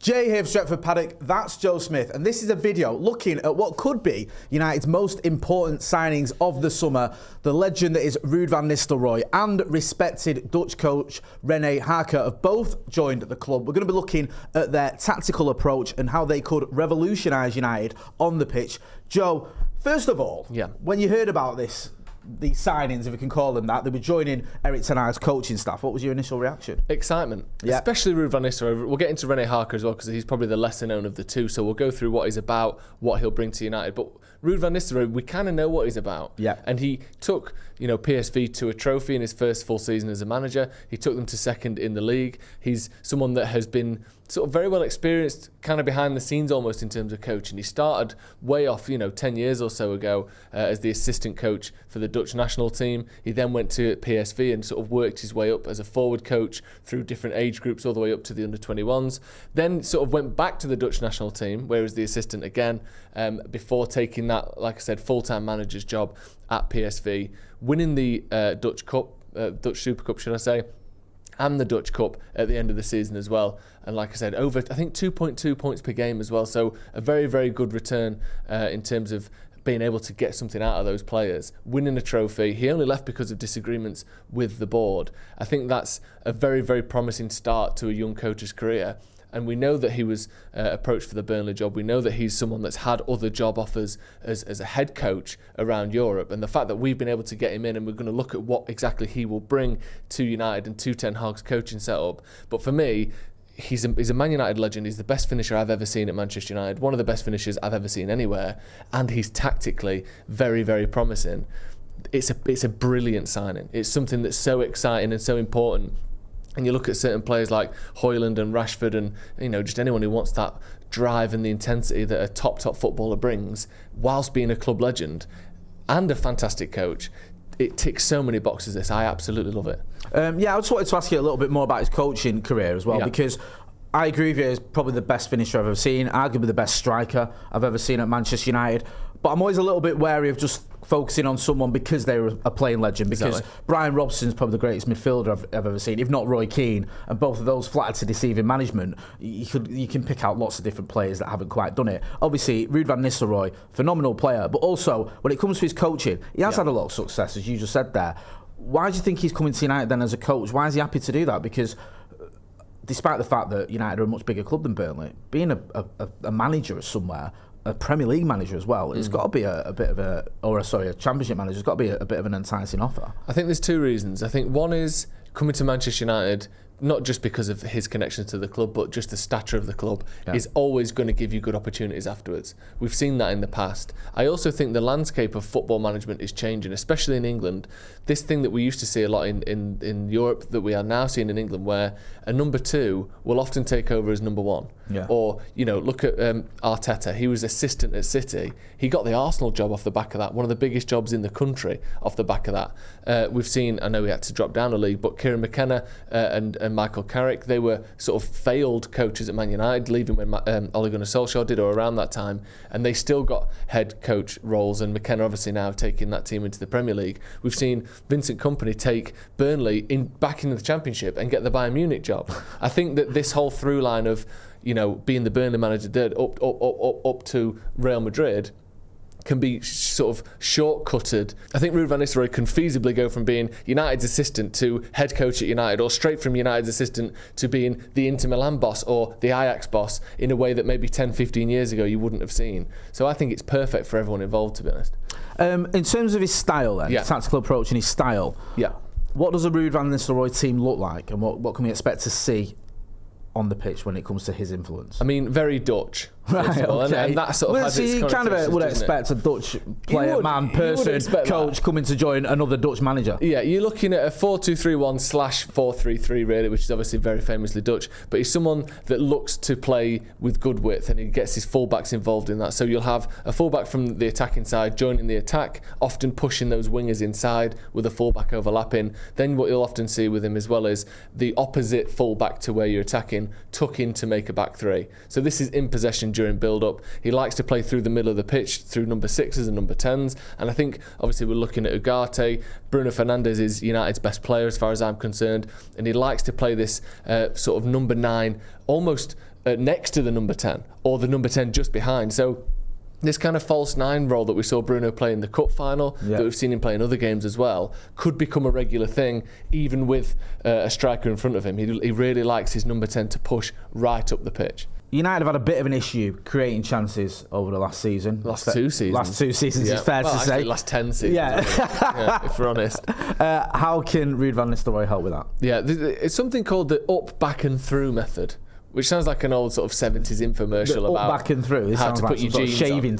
Jay here for Stretford Paddock, that's Joe Smith, and this is a video looking at what could be United's most important signings of the summer. The legend that is Ruud Van Nistelrooy and respected Dutch coach Rene Hake have both joined the club. We're going to be looking at their tactical approach and how they could revolutionise United on the pitch. Joe, first of all, when you heard about these signings, if we can call them that, they were joining Erik ten Hag's coaching staff. What was your initial reaction? Excitement, especially Ruud Van Nistelrooy. We'll get into Rene Hake as well because he's probably the lesser known of the two. So we'll go through what he's about, what he'll bring to United. But Ruud Van Nistelrooy, we kind of know what he's about. And he took, PSV to a trophy in his first full season as a manager. He took them to second in the league. He's someone that has been sort of very well experienced, kind of behind the scenes almost in terms of coaching. He started way off, 10 years or so ago as the assistant coach for the Dutch national team. He then went to PSV and sort of worked his way up as a forward coach through different age groups all the way up to the under-21s. Then sort of went back to the Dutch national team where he was the assistant again before taking that, like I said, full-time manager's job at PSV, winning the Dutch Super Cup, should I say, and the Dutch Cup at the end of the season as well. And like I said, over, I think, 2.2 points per game as well. So a very, very good return in terms of being able to get something out of those players. Winning a trophy. He only left because of disagreements with the board. I think that's a very, very promising start to a young coach's career. And we know that he was approached for the Burnley job. We know that he's someone that's had other job offers as a head coach around Europe. And the fact that we've been able to get him in, and we're going to look at what exactly he will bring to United and to Ten Hag's coaching setup. But for me, he's a Man United legend. He's the best finisher I've ever seen at Manchester United. One of the best finishers I've ever seen anywhere. And he's tactically very, very promising. It's a brilliant signing. It's something that's so exciting and so important. And you look at certain players like Højlund and Rashford and, just anyone who wants that drive and the intensity that a top footballer brings whilst being a club legend and a fantastic coach. It ticks so many boxes, this. I absolutely love it. I just wanted to ask you a little bit more about his coaching career as well, because I agree with you, he's probably the best finisher I've ever seen, arguably the best striker I've ever seen at Manchester United. But I'm always a little bit wary of just focusing on someone because they're a playing legend. Because Brian Robson's probably the greatest midfielder I've ever seen, if not Roy Keane. And both of those flattered to deceiving management. You can pick out lots of different players that haven't quite done it. Obviously, Ruud Van Nistelrooy, phenomenal player. But also, when it comes to his coaching, he has had a lot of success, as you just said there. Why do you think he's coming to United then as a coach? Why is he happy to do that? Because despite the fact that United are a much bigger club than Burnley, being a manager somewhere, a Premier League manager as well, it's got to be a Championship manager, it's got to be a bit of an enticing offer. I think there's two reasons. I think one is coming to Manchester United, not just because of his connections to the club, but just the stature of the club, is always going to give you good opportunities afterwards. We've seen that in the past. I also think the landscape of football management is changing, especially in England. This thing that we used to see a lot in Europe that we are now seeing in England, where a number two will often take over as number one. Or, look at Arteta. He was assistant at City. He got the Arsenal job off the back of that, one of the biggest jobs in the country off the back of that. We've seen, I know he had to drop down a league, but Kieran McKenna and Michael Carrick, they were sort of failed coaches at Man United, leaving when Ole Gunnar Solskjaer did, or around that time, and they still got head coach roles, and McKenna obviously now taking that team into the Premier League. We've seen Vincent Kompany take Burnley back into the Championship and get the Bayern Munich job. I think that this whole through line of being the Burnley manager did up to Real Madrid can be sort of shortcutted. I think Ruud Van Nistelrooy can feasibly go from being United's assistant to head coach at United, or straight from United's assistant to being the Inter Milan boss or the Ajax boss in a way that maybe 10, 15 years ago you wouldn't have seen. So I think it's perfect for everyone involved, to be honest. In terms of his style then, his tactical approach and his style, what does a Ruud Van Nistelrooy team look like, and what can we expect to see on the pitch when it comes to his influence? I mean, very Dutch. Right, okay. And that sort of has its you kind of would expect a Dutch player, coach coming to join another Dutch manager. Yeah, you're looking at a 4-2-3-1/4-3-3 really, which is obviously very famously Dutch, but he's someone that looks to play with good width, and he gets his fullbacks involved in that. So you'll have a fullback from the attacking side joining the attack, often pushing those wingers inside with a fullback overlapping. Then what you'll often see with him as well is the opposite fullback to where you're attacking, tuck in to make a back three. So this is in possession during build-up. He likes to play through the middle of the pitch, through number 6s and number 10s. And I think, obviously, we're looking at Ugarte. Bruno Fernandes is United's best player, as far as I'm concerned. And he likes to play this sort of number 9, almost next to the number 10 or the number 10 just behind. So this kind of false 9 role that we saw Bruno play in the cup final, that we've seen him play in other games as well, could become a regular thing, even with a striker in front of him. He really likes his number 10 to push right up the pitch. United have had a bit of an issue creating chances over the last season. Last two seasons, it's fair to say. Last 10 seasons, if we're honest. How can Ruud Van Nistelrooy help with that? Yeah, it's something called the up, back and through method, which sounds like an old sort of 70s infomercial about back and through. This how sounds to like put your some jeans sort of shaving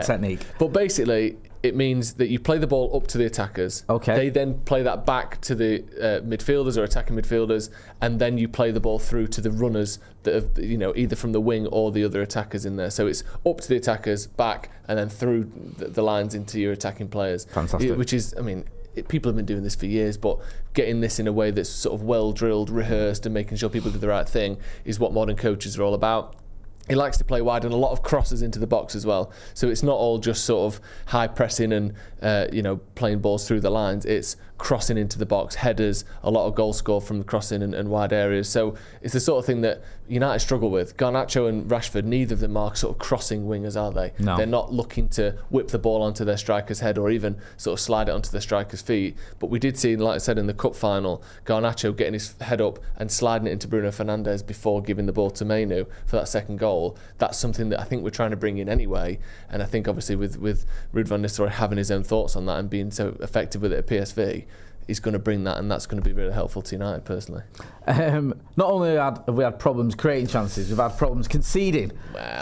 technique. But basically, it means that you play the ball up to the attackers. Okay. They then play that back to the midfielders or attacking midfielders, and then you play the ball through to the runners that have, either from the wing or the other attackers in there. So it's up to the attackers, back, and then through the lines into your attacking players. Fantastic. Which is, people have been doing this for years, but getting this in a way that's sort of well drilled, rehearsed, and making sure people do the right thing is what modern coaches are all about. He likes to play wide and a lot of crosses into the box as well. So it's not all just sort of high pressing and playing balls through the lines. It's crossing into the box, headers, a lot of goals scored from the crossing and wide areas. So it's the sort of thing that United struggle with. Garnacho and Rashford, neither of them are sort of crossing wingers, are they? No. They're not looking to whip the ball onto their striker's head or even sort of slide it onto their striker's feet. But we did see, like I said, in the cup final, Garnacho getting his head up and sliding it into Bruno Fernandes before giving the ball to Mainu for that second goal. That's something that I think we're trying to bring in anyway. And I think obviously with Ruud Van Nistelrooy having his own thoughts on that and being so effective with it at PSV, he's going to bring that, and that's going to be really helpful to United personally. Not only have we had problems creating chances, we've had problems conceding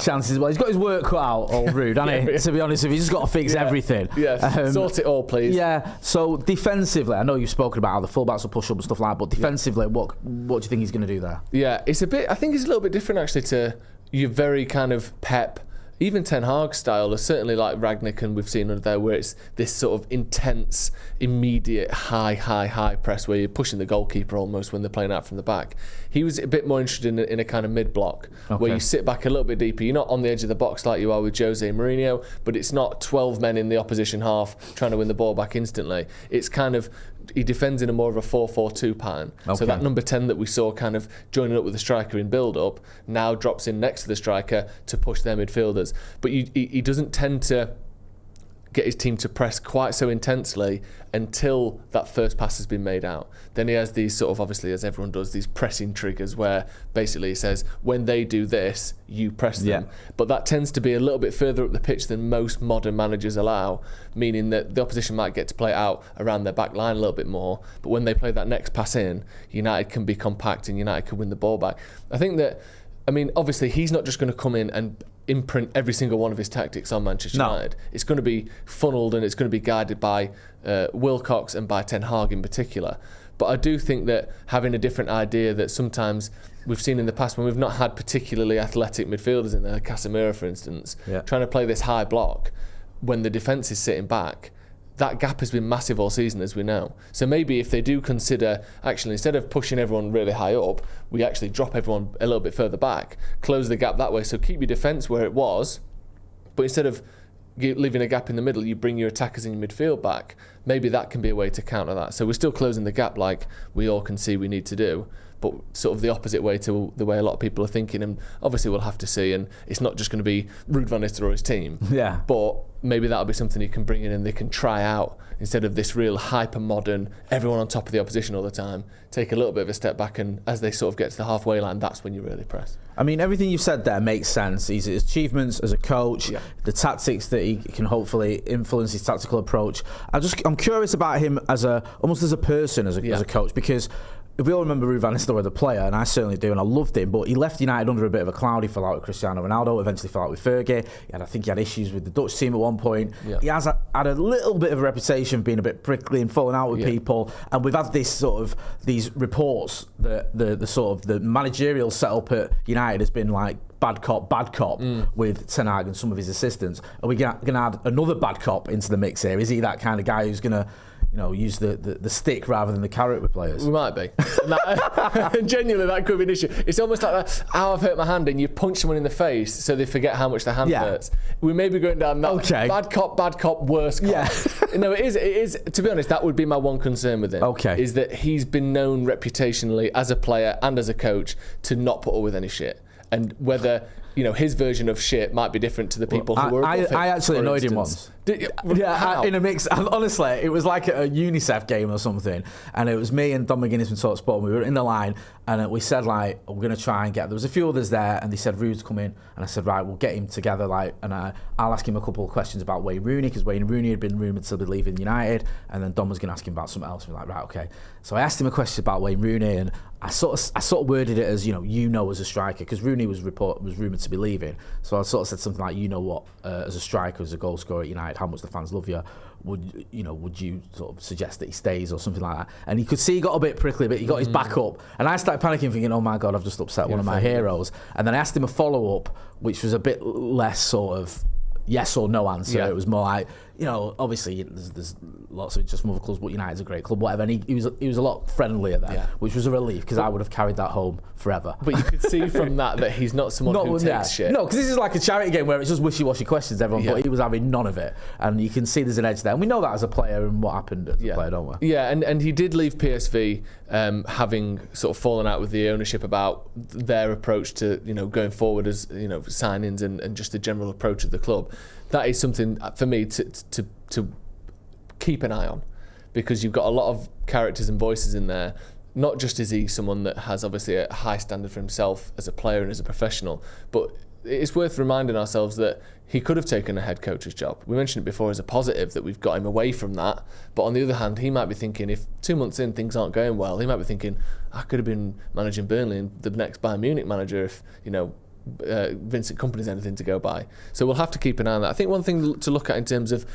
chances. Well, he's got his work cut out, old Ruud, hasn't he? To be honest with you, he's just got to fix everything. Yes, sort it all, please. Yeah, so defensively, I know you've spoken about how the fullbacks will push up and stuff like that, but defensively, what do you think he's going to do there? Yeah, I think it's a little bit different actually to your very kind of Pep, even Ten Hag style, or certainly like Ragnick, and we've seen under there where it's this sort of intense, immediate, high press where you're pushing the goalkeeper almost when they're playing out from the back. He was a bit more interested in a kind of mid-block where you sit back a little bit deeper. You're not on the edge of the box like you are with Jose Mourinho, but it's not 12 men in the opposition half trying to win the ball back instantly. It's kind of, he defends in a more of a 4-4-2 pattern. So that number 10 that we saw kind of joining up with the striker in build-up now drops in next to the striker to push their midfielders. But he doesn't tend to get his team to press quite so intensely until that first pass has been made out. Then he has these sort of, obviously as everyone does, these pressing triggers where basically he says, when they do this, you press them. But that tends to be a little bit further up the pitch than most modern managers allow, meaning that the opposition might get to play out around their back line a little bit more, but when they play that next pass in, United can be compact and United can win the ball back. I think that, obviously he's not just going to come in and imprint every single one of his tactics on Manchester United. It's going to be funneled and it's going to be guided by Wilcox and by Ten Hag in particular. But I do think that having a different idea that sometimes we've seen in the past when we've not had particularly athletic midfielders in there, Casemiro for instance, trying to play this high block when the defence is sitting back, that gap has been massive all season, as we know. So maybe if they do consider, actually, instead of pushing everyone really high up, we actually drop everyone a little bit further back, close the gap that way. So keep your defence where it was, but instead of leaving a gap in the middle, you bring your attackers in your midfield back. Maybe that can be a way to counter that. So we're still closing the gap like we all can see we need to do, but sort of the opposite way to the way a lot of people are thinking. And obviously we'll have to see, and it's not just going to be Ruud Van Nistelrooy's team. But maybe that'll be something you can bring in and they can try out instead of this real hyper-modern, everyone on top of the opposition all the time. Take a little bit of a step back, and as they sort of get to the halfway line, that's when you really press. Everything you've said there makes sense. His achievements as a coach, the tactics that he can hopefully influence, his tactical approach. I'm curious about him almost as a person, as a coach, because we all remember Ruud Van Nistelrooy, the player, and I certainly do, and I loved him, but he left United under a bit of a cloud. He fell out with Cristiano Ronaldo, eventually fell out with Fergie. I think he had issues with the Dutch team at one point. He has had a little bit of a reputation of being a bit prickly and falling out with people, and we've had these reports that the managerial setup at United has been like bad cop with Ten Hag and some of his assistants. Are we going to add another bad cop into the mix here? Is he that kind of guy who's going to use the stick rather than the carrot with players? We might be. Genuinely, that could be an issue. It's almost like that, how I've hurt my hand and you punch someone in the face so they forget how much the hand hurts. We may be going down that bad cop, worse cop. No, it is. To be honest, that would be my one concern with him. Is that he's been known reputationally as a player and as a coach to not put up with any shit. and whether his version of shit might be different to the people who were above him. I actually annoyed him once. In a mix. Honestly, it was like at a UNICEF game or something, and it was me and Don McGuinness from Talk Sport, and we were in the line, and we said, like, we're going to try and there was a few others there, and they said, Ruud's coming, and I said, right, we'll get him together, and I'll ask him a couple of questions about Wayne Rooney, because Wayne Rooney had been rumoured to be leaving United, and then Don was going to ask him about something else. We're like, right, okay. So I asked him a question about Wayne Rooney, and I sort of worded it as, as a striker, because Rooney was rumoured to be leaving. So I sort of said something like, as a striker, as a goal scorer at United, how much the fans love you. Would you sort of suggest that he stays or something like that? And you could see he got a bit prickly, but he got his back up. And I started panicking, thinking, oh my God, I've just upset one of my heroes. And then I asked him a follow-up, which was a bit less sort of yes or no answer. Yeah. It was more like, obviously there's lots of just other clubs, but United's a great club, whatever. And he was a lot friendlier then, which was a relief, because I would have carried that home forever. But you could see from that he's not someone who takes shit. No, because this is like a charity game where it's just wishy-washy questions, everyone. But he was having none of it, and you can see there's an edge there. And we know that as a player and what happened as a player, don't we? Yeah, and he did leave PSV having sort of fallen out with the ownership about their approach to going forward as signings and just the general approach of the club. That is something for me to keep an eye on, because you've got a lot of characters and voices in there. Not just is he someone that has obviously a high standard for himself as a player and as a professional, but it's worth reminding ourselves that he could have taken a head coach's job. We mentioned it before as a positive that we've got him away from that. But on the other hand, he might be thinking, if 2 months in things aren't going well, he might be thinking, I could have been managing Burnley and the next Bayern Munich manager if, Vincent Kompany's anything to go by. So we'll have to keep an eye on that. I think one thing to look at in terms of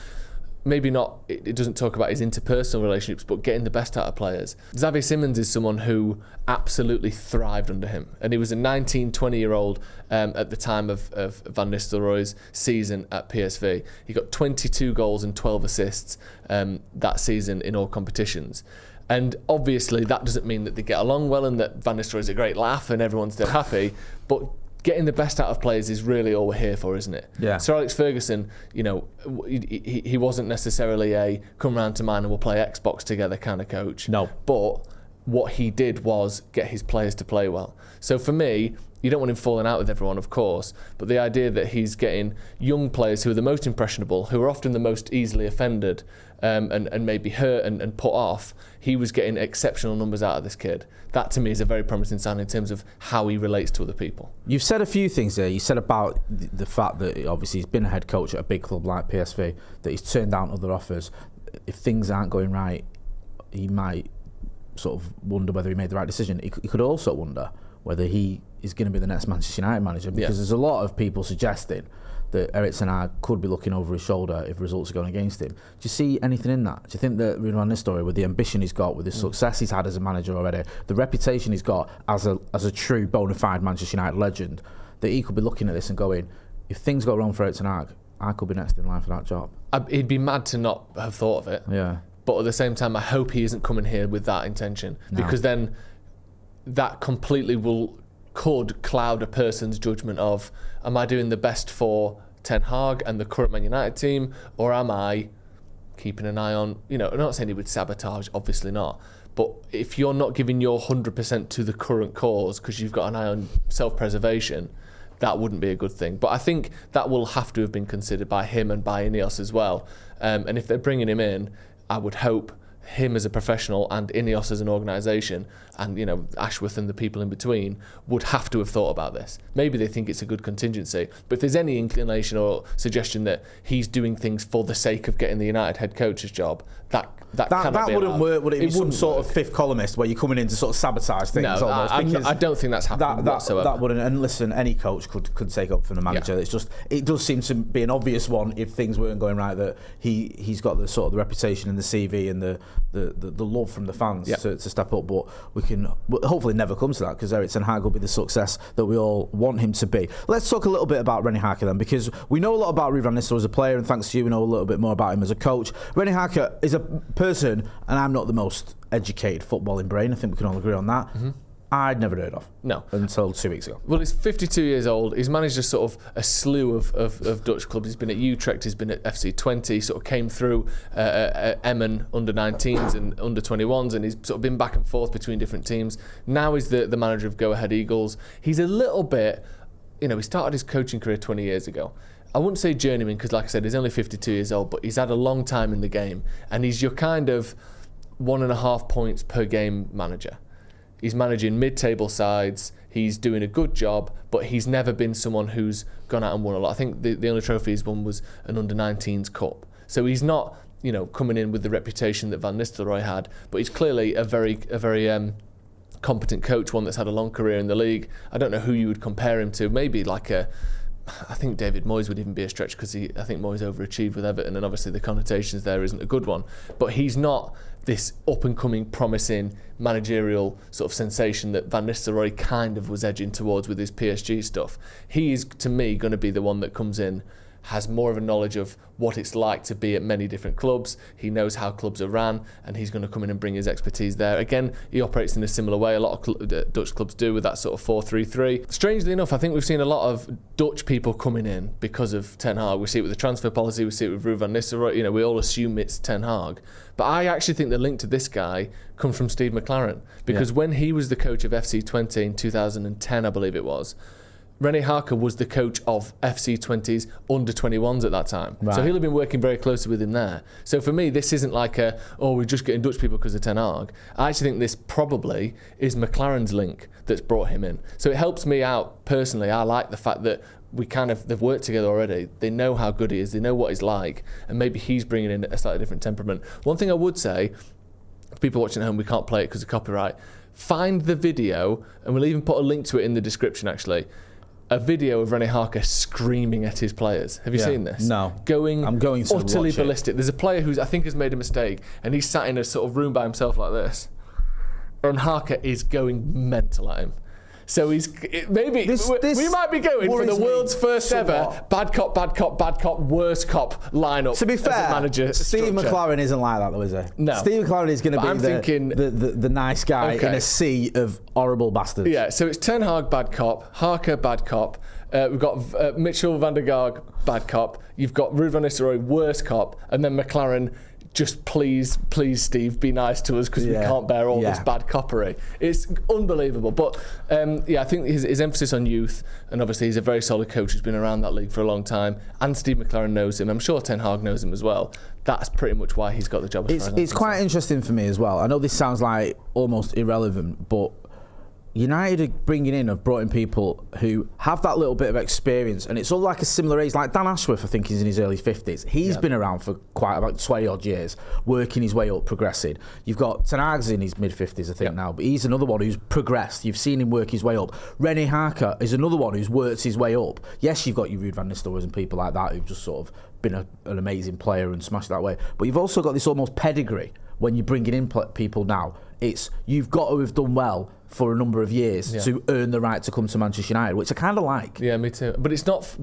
maybe not, it doesn't talk about his interpersonal relationships, but getting the best out of players. Xavi Simons is someone who absolutely thrived under him. And he was a 19, 20-year-old at the time of Van Nistelrooy's season at PSV. He got 22 goals and 12 assists that season in all competitions. And obviously that doesn't mean that they get along well and that Van Nistelrooy's a great laugh and everyone's still happy, but getting the best out of players is really all we're here for, isn't it? Yeah. Sir Alex Ferguson, he wasn't necessarily a come round to mine and we'll play Xbox together kind of coach. No. But what he did was get his players to play well. So for me, you don't want him falling out with everyone, of course, but the idea that he's getting young players who are the most impressionable, who are often the most easily offended and maybe hurt and put off, he was getting exceptional numbers out of this kid. That to me is a very promising sign in terms of how he relates to other people. You've said a few things there. You said about the fact that obviously he's been a head coach at a big club like PSV, that he's turned down other offers. If things aren't going right, he might sort of wonder whether he made the right decision. He could also wonder whether he is going to be the next Manchester United manager, because there's a lot of people suggesting that Erik ten Hag could be looking over his shoulder if results are going against him. Do you see anything in that? Do you think that Ruud Van Nistelrooy, with the ambition he's got, with the success he's had as a manager already, the reputation he's got as a true bona fide Manchester United legend, that he could be looking at this and going, if things go wrong for Erik ten Hag, I could be next in line for that job? He'd be mad to not have thought of it. Yeah. But at the same time, I hope he isn't coming here with that intention, because then that completely could cloud a person's judgment of, am I doing the best for Ten Hag and the current Man United team, or am I keeping an eye on, I'm not saying he would sabotage, obviously not, but if you're not giving your 100% to the current cause because you've got an eye on self-preservation, that wouldn't be a good thing. But I think that will have to have been considered by him and by Ineos as well. And if they're bringing him in, I would hope him as a professional and Ineos as an organisation and Ashworth and the people in between would have to have thought about this. Maybe they think it's a good contingency, but if there's any inclination or suggestion that he's doing things for the sake of getting the United head coach's job, that wouldn't work, would it? Be some sort of fifth columnist where you're coming in to sort of sabotage things? No, almost, I don't think that's happening whatsoever. That wouldn't. And listen, any coach could take up from the manager. Yeah. It's just, it does seem to be an obvious one if things weren't going right, that he's got the sort of the reputation and the CV and the love from the fans to step up. But we can hopefully never come to that, because Erik ten Hag will be the success that we all want him to be. Let's talk a little bit about Rene Hake then, because we know a lot about Ruud Van Nistelrooy as a player, and thanks to you, we know a little bit more about him as a coach. Rene Hake is a person, and I'm not the most educated footballing brain, I think we can all agree on that, I'd never heard of. No. Until 2 weeks ago. Well, he's 52 years old. He's managed a slew of Dutch clubs. He's been at Utrecht, he's been at FC Twente, sort of came through Emmen under-19s and under-21s, and he's sort of been back and forth between different teams. Now he's the manager of Go Ahead Eagles. He's a little bit he started his coaching career 20 years ago. I wouldn't say journeyman because, like I said, he's only 52 years old, but he's had a long time in the game, and he's your kind of 1.5 points per game manager. He's managing mid-table sides. He's doing a good job, but he's never been someone who's gone out and won a lot. I think the only trophy he's won was an under-19s cup. So he's not, coming in with the reputation that Van Nistelrooy had, but he's clearly a very competent coach, one that's had a long career in the league. I don't know who you would compare him to. Maybe I think David Moyes would even be a stretch because I think Moyes overachieved with Everton, and obviously the connotations there isn't a good one. But he's not this up-and-coming, promising managerial sort of sensation that Van Nistelrooy kind of was edging towards with his PSG stuff. He is, to me, going to be the one that comes in, has more of a knowledge of what it's like to be at many different clubs. He knows how clubs are ran, and he's going to come in and bring his expertise there. Again, he operates in a similar way a lot of Dutch clubs do, with that sort of 4-3-3. Strangely enough, I think we've seen a lot of Dutch people coming in because of Ten Hag. We see it with the transfer policy, we see it with Ruud Van Nistelrooy. We all assume it's Ten Hag. But I actually think the link to this guy comes from Steve McClaren, because when he was the coach of FC Twente in 2010, I believe it was, Rene Hake was the coach of FC Twente's under-21s at that time. Right. So he'll have been working very closely with him there. So for me, this isn't like we're just getting Dutch people because of Ten Hag. I actually think this probably is McClaren's link that's brought him in. So it helps me out personally. I like the fact that they've worked together already. They know how good he is. They know what he's like. And maybe he's bringing in a slightly different temperament. One thing I would say, for people watching at home, we can't play it because of copyright. Find the video, and we'll even put a link to it in the description, actually. A video of Rene Hake screaming at his players. Have you seen this? No. I'm going to utterly ballistic. There's a player who I think has made a mistake, and he's sat in a sort of room by himself like this. And Hake is going mental at him. So we might be going for the world's first ever bad cop, worst cop lineup. To be fair, as a manager Steve McClaren isn't like that, though, is he? No. Steve McClaren is going to be the nice guy in a sea of horrible bastards. Yeah, so it's Ten Hag bad cop, Hake bad cop. We've got Mitchell van der Gaag bad cop. You've got Ruud Van Nistelrooy worst cop, and then McClaren. Just please, Steve, be nice to us because we can't bear all this bad coppery. It's unbelievable. But I think his emphasis on youth, and obviously he's a very solid coach who's been around that league for a long time, and Steve McClaren knows him. I'm sure Ten Hag knows him as well. That's pretty much why he's got the job. It's quite interesting for me as well. I know this sounds like almost irrelevant, but United have brought in people who have that little bit of experience, and it's all like a similar age. Like Dan Ashworth, I think he's in his early 50s. He's been around for quite about 20 odd years, working his way up, progressing. You've got Ten Hag's in his mid 50s, I think now, but he's another one who's progressed. You've seen him work his way up. Rene Hake is another one who's worked his way up. Yes, you've got your Ruud Van Nistelrooy and people like that who've just sort of been an amazing player and smashed that way. But you've also got this almost pedigree when you're bringing in people now. You've got to have done well for a number of years to earn the right to come to Manchester United, which I kind of like. Yeah, me too. But it's not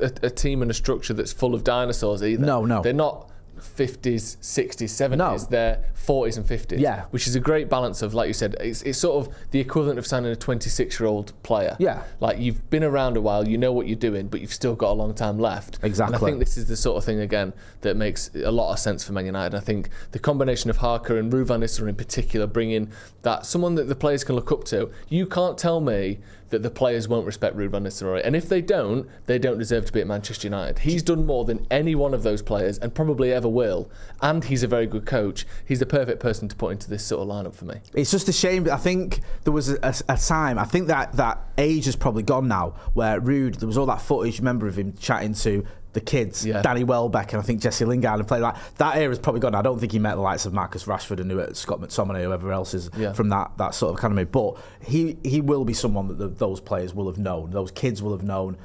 a team and a structure that's full of dinosaurs either. No. They're not 50s, 60s, 70s. No. They're 40s and 50s. Yeah. Which is a great balance of, like you said, it's sort of the equivalent of signing a 26-year-old player. Yeah. Like, you've been around a while, you know what you're doing, but you've still got a long time left. Exactly. And I think this is the sort of thing, again, that makes a lot of sense for Man United. I think the combination of Hake and Ruud Van Nistelrooy in particular, bringing that, someone that the players can look up to. You can't tell me that the players won't respect Ruud Van Nistelrooy. And if they don't deserve to be at Manchester United. He's done more than any one of those players, and probably ever will. And he's a very good coach. He's the perfect person to put into this sort of lineup for me. It's just a shame. I think there was a time, I think that age has probably gone now, where Ruud, there was all that footage, remember, of him chatting to the kids, Danny Welbeck and I think Jesse Lingard, and played that era's probably gone. I don't think he met the likes of Marcus Rashford and Scott McTominay, whoever else is from that sort of academy. But he will be someone that those players will have known, those kids will have known.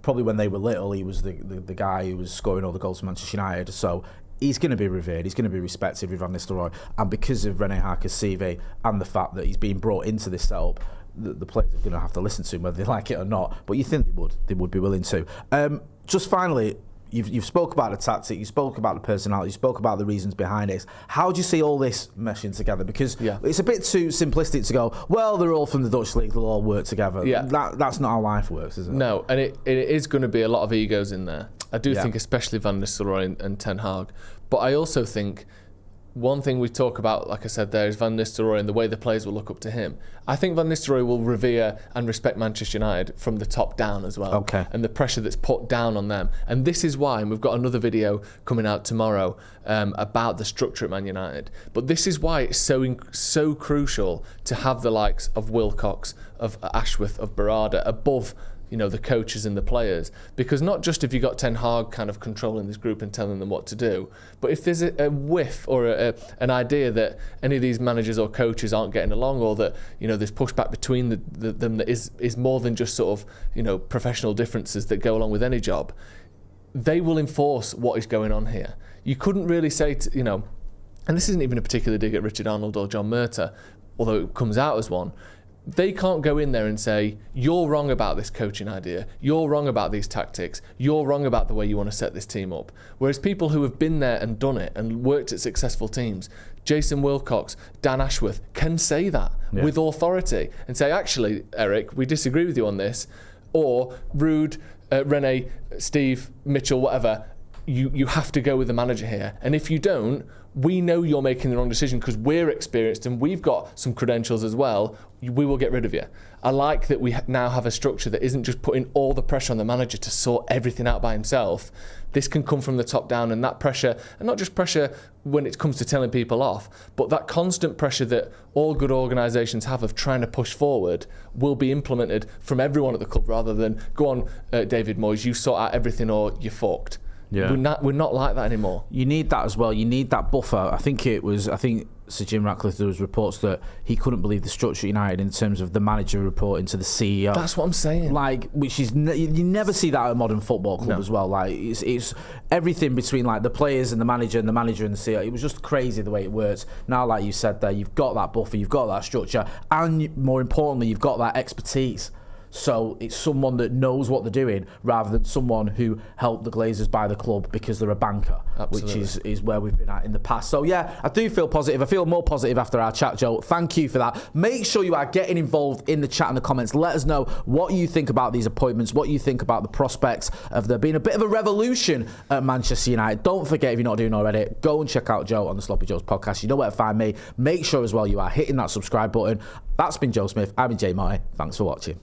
Probably when they were little, he was the guy who was scoring all the goals for Manchester United. So he's going to be revered, he's going to be respected with Van Nistelrooy, and because of Rene Hake's CV and the fact that he's being brought into this setup, the players are going to have to listen to him whether they like it or not. But you think they would be willing to. Just finally, you've spoke about the tactic, you spoke about the personality, you spoke about the reasons behind it. How do you see all this meshing together? Because it's a bit too simplistic to go, well, they're all from the Dutch league, they'll all work together. Yeah. That's not how life works, is it? No, and it is going to be a lot of egos in there. I do think especially Van Nistelrooy and Ten Hag. But I also think one thing we talk about, like I said there, is Van Nistelrooy and the way the players will look up to him. I think Van Nistelrooy will revere and respect Manchester United from the top down as well. Okay. And the pressure that's put down on them. And this is why, and we've got another video coming out tomorrow about the structure at Man United. But this is why it's so crucial to have the likes of Wilcox, of Ashworth, of Barada above the coaches and the players, because not just if you got Ten Hag kind of controlling this group and telling them what to do, but if there's a whiff or an idea that any of these managers or coaches aren't getting along, or that there's pushback between them that is more than just sort of professional differences that go along with any job, they will enforce what is going on here. You couldn't really say and this isn't even a particular dig at Richard Arnold or John Murtagh, although it comes out as one. They can't go in there and say, you're wrong about this coaching idea, you're wrong about these tactics, you're wrong about the way you want to set this team up. Whereas people who have been there and done it and worked at successful teams, Jason Wilcox, Dan Ashworth, can say that with authority and say, actually, Eric, we disagree with you on this. Or Ruud, Rene, Steve, Mitchell, whatever, you have to go with the manager here. And if you don't, we know you're making the wrong decision because we're experienced and we've got some credentials as well. We will get rid of you. I like that we now have a structure that isn't just putting all the pressure on the manager to sort everything out by himself. This can come from the top down, and that pressure, and not just pressure when it comes to telling people off, but that constant pressure that all good organisations have of trying to push forward will be implemented from everyone at the club, rather than, go on, David Moyes, you sort out everything or you're fucked. Yeah. We're not like that anymore. You need that as well. You need that buffer. I think Sir Jim Ratcliffe, there was reports that he couldn't believe the structure at United in terms of the manager reporting to the CEO. That's what I'm saying. Which is you never see that at a modern football club as well. It's everything between the players and the manager and the CEO. It was just crazy the way it works. Now, like you said there, you've got that buffer, you've got that structure, and more importantly, you've got that expertise. So it's someone that knows what they're doing, rather than someone who helped the Glazers buy the club because they're a banker. Absolutely. Which is where we've been at in the past. So yeah, I do feel positive. I feel more positive after our chat, Joe. Thank you for that. Make sure you are getting involved in the chat and the comments. Let us know what you think about these appointments, what you think about the prospects of there being a bit of a revolution at Manchester United. Don't forget, if you're not doing already, go and check out Joe on the Sloppy Joe's podcast. You know where to find me. Make sure as well you are hitting that subscribe button. That's been Joe Smith. I've been Jay Marty. Thanks for watching.